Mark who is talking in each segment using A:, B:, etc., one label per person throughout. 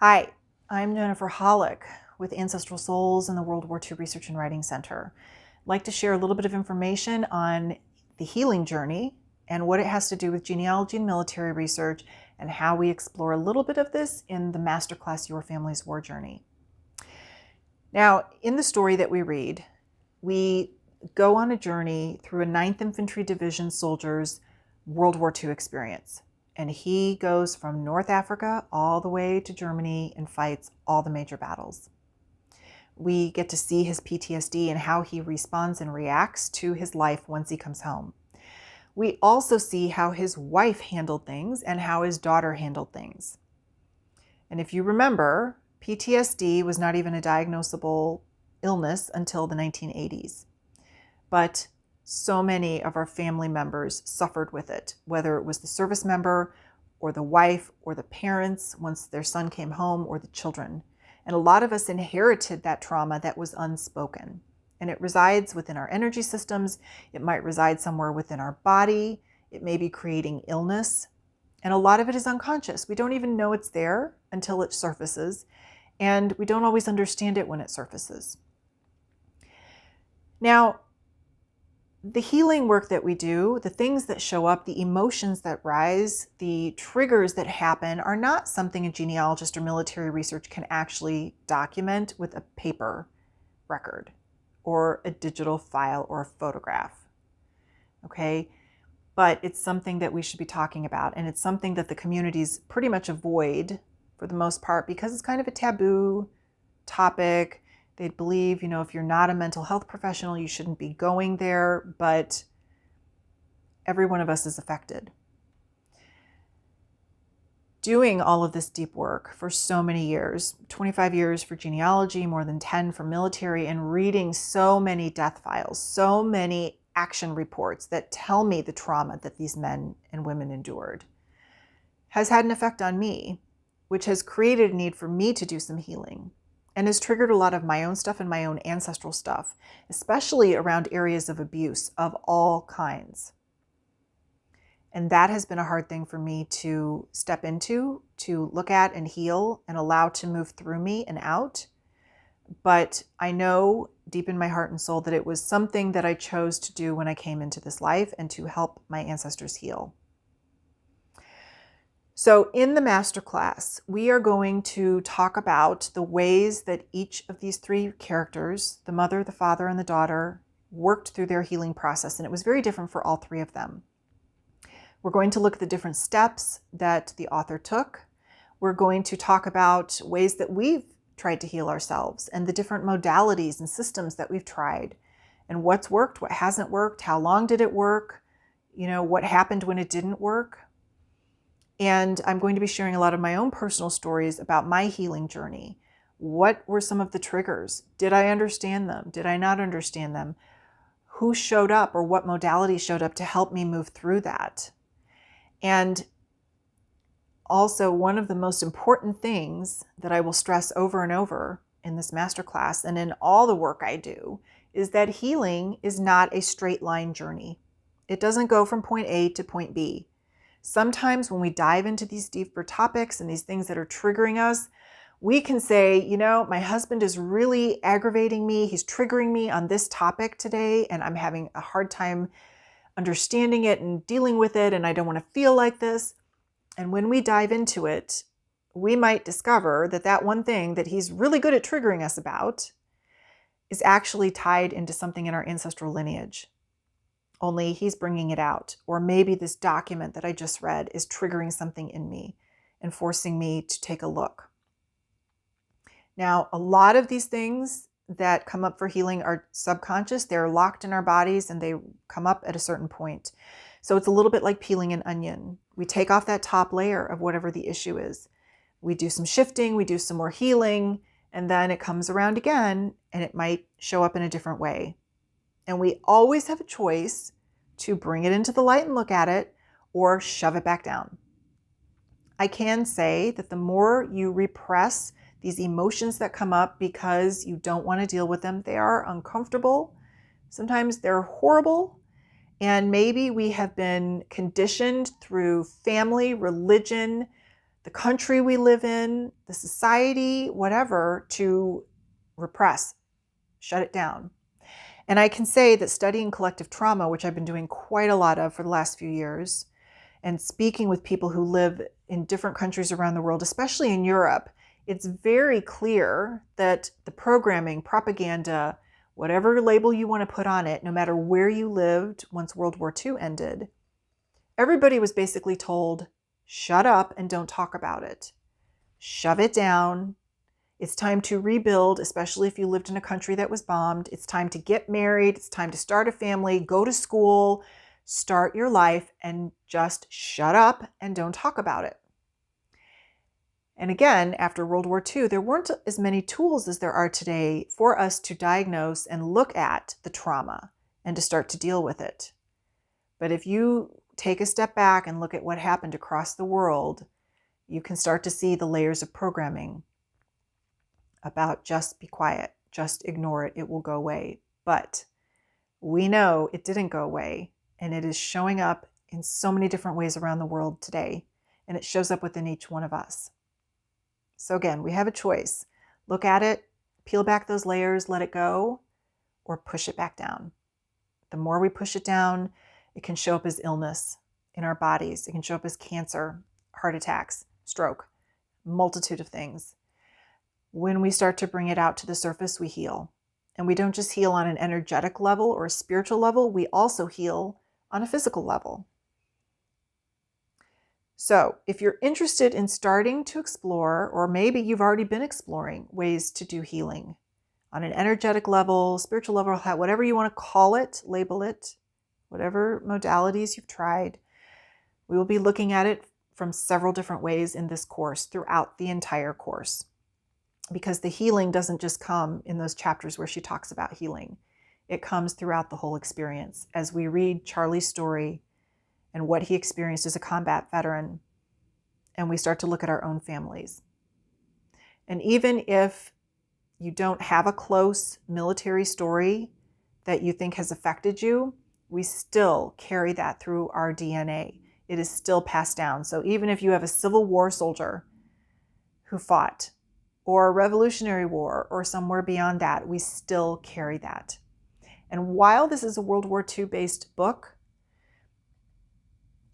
A: Hi, I'm Jennifer Hollick with Ancestral Souls and the World War II Research and Writing Center. I'd like to share a little bit of information on the healing journey and what it has to do with genealogy and military research and how we explore a little bit of this in the masterclass Your Family's War Journey. Now, in the story that we read, we go on a journey through a 9th Infantry Division soldier's World War II experience. And he goes from North Africa all the way to Germany and fights all the major battles. We get to see his PTSD and how he responds and reacts to his life once he comes home. We also see how his wife handled things and how his daughter handled things. And if you remember, PTSD was not even a diagnosable illness until the 1980s. But so many of our family members suffered with it, whether it was the service member or the wife or the parents once their son came home or the children. And a lot of us inherited that trauma that was unspoken. And it resides within our energy systems. It might reside somewhere within our body. It may be creating illness. And a lot of it is unconscious. We don't even know it's there until it surfaces. And we don't always understand it when it surfaces. Now, the healing work that we do, the things that show up, the emotions that rise, the triggers that happen are not something a genealogist or military research can actually document with a paper record or a digital file or a photograph. Okay? But it's something that we should be talking about, and it's something that the communities pretty much avoid for the most part because it's kind of a taboo topic. They'd believe, if you're not a mental health professional, you shouldn't be going there, but every one of us is affected. Doing all of this deep work for so many years, 25 years for genealogy, more than 10 for military, and reading so many death files, so many action reports that tell me the trauma that these men and women endured, has had an effect on me, which has created a need for me to do some healing. And has triggered a lot of my own stuff and my own ancestral stuff, especially around areas of abuse of all kinds. And that has been a hard thing for me to step into, to look at and heal and allow to move through me and out. But I know deep in my heart and soul that it was something that I chose to do when I came into this life and to help my ancestors heal. So in the masterclass, we are going to talk about the ways that each of these three characters, the mother, the father, and the daughter, worked through their healing process. And it was very different for all three of them. We're going to look at the different steps that the author took. We're going to talk about ways that we've tried to heal ourselves and the different modalities and systems that we've tried and what's worked, what hasn't worked, how long did it work, what happened when it didn't work. And I'm going to be sharing a lot of my own personal stories about my healing journey. What were some of the triggers? Did I understand them? Did I not understand them? Who showed up or what modality showed up to help me move through that? And also, one of the most important things that I will stress over and over in this masterclass and in all the work I do is that healing is not a straight line journey. It doesn't go from point A to point B. Sometimes when we dive into these deeper topics and these things that are triggering us, we can say, my husband is really aggravating me. He's triggering me on this topic today, and I'm having a hard time understanding it and dealing with it, and I don't want to feel like this. And when we dive into it, we might discover that that one thing that he's really good at triggering us about is actually tied into something in our ancestral lineage. Only he's bringing it out. Or maybe this document that I just read is triggering something in me and forcing me to take a look. Now, a lot of these things that come up for healing are subconscious. They're locked in our bodies and they come up at a certain point. So it's a little bit like peeling an onion. We take off that top layer of whatever the issue is. We do some shifting, we do some more healing, and then it comes around again and it might show up in a different way. And we always have a choice to bring it into the light and look at it or shove it back down. I can say that the more you repress these emotions that come up because you don't want to deal with them, they are uncomfortable. Sometimes they're horrible. And maybe we have been conditioned through family, religion, the country we live in, the society, whatever, to repress, shut it down. And I can say that studying collective trauma, which I've been doing quite a lot of for the last few years, and speaking with people who live in different countries around the world, especially in Europe, it's very clear that the programming, propaganda, whatever label you want to put on it, no matter where you lived once World War II ended, everybody was basically told, shut up and don't talk about it. Shove it down. It's time to rebuild, especially if you lived in a country that was bombed. It's time to get married. It's time to start a family, go to school, start your life, and just shut up and don't talk about it. And again, after World War II, there weren't as many tools as there are today for us to diagnose and look at the trauma and to start to deal with it. But if you take a step back and look at what happened across the world, you can start to see the layers of programming about just be quiet, just ignore it, it will go away. But we know it didn't go away, and it is showing up in so many different ways around the world today, and it shows up within each one of us. So again, we have a choice. Look at it, peel back those layers, let it go, or push it back down. The more we push it down, it can show up as illness in our bodies. It can show up as cancer, heart attacks, stroke, multitude of things. When we start to bring it out to the surface, we heal. And we don't just heal on an energetic level or a spiritual level, we also heal on a physical level. So if you're interested in starting to explore, or maybe you've already been exploring ways to do healing on an energetic level, spiritual level, whatever you want to call it, label it, whatever modalities you've tried, we will be looking at it from several different ways in this course throughout the entire course. Because the healing doesn't just come in those chapters where she talks about healing. It comes throughout the whole experience as we read Charlie's story and what he experienced as a combat veteran, and we start to look at our own families. And even if you don't have a close military story that you think has affected you, we still carry that through our DNA. It is still passed down. So even if you have a Civil War soldier who fought, or a Revolutionary War, or somewhere beyond that, we still carry that. And while this is a World War II based book,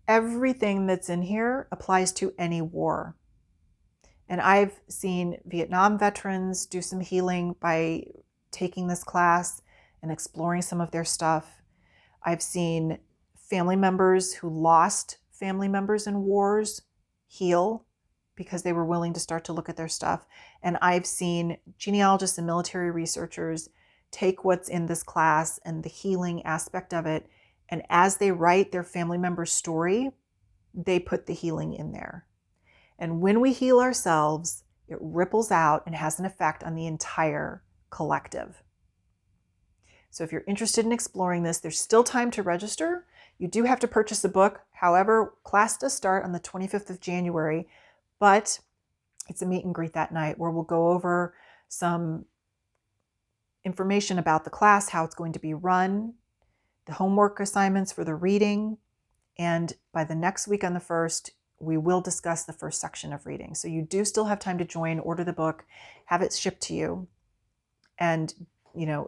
A: everything that's in here applies to any war. And I've seen Vietnam veterans do some healing by taking this class and exploring some of their stuff. I've seen family members who lost family members in wars heal because they were willing to start to look at their stuff. And I've seen genealogists and military researchers take what's in this class and the healing aspect of it, and as they write their family member's story, they put the healing in there. And when we heal ourselves, it ripples out and has an effect on the entire collective. So if you're interested in exploring this, there's still time to register. You do have to purchase a book. However, class does start on the 25th of January, but it's a meet and greet that night where we'll go over some information about the class, how it's going to be run, the homework assignments for the reading, and by the next week on the 1st, we will discuss the first section of reading. So you do still have time to join, order the book, have it shipped to you, and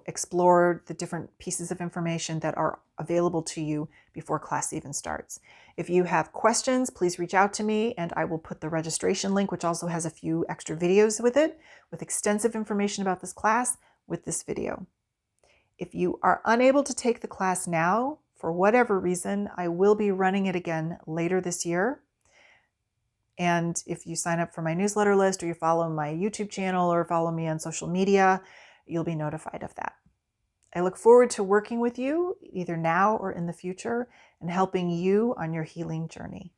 A: explore the different pieces of information that are available to you before class even starts. If you have questions, please reach out to me, and I will put the registration link, which also has a few extra videos with it, with extensive information about this class, with this video. If you are unable to take the class now, for whatever reason, I will be running it again later this year. And if you sign up for my newsletter list, or you follow my YouTube channel, or follow me on social media, you'll be notified of that. I look forward to working with you either now or in the future and helping you on your healing journey.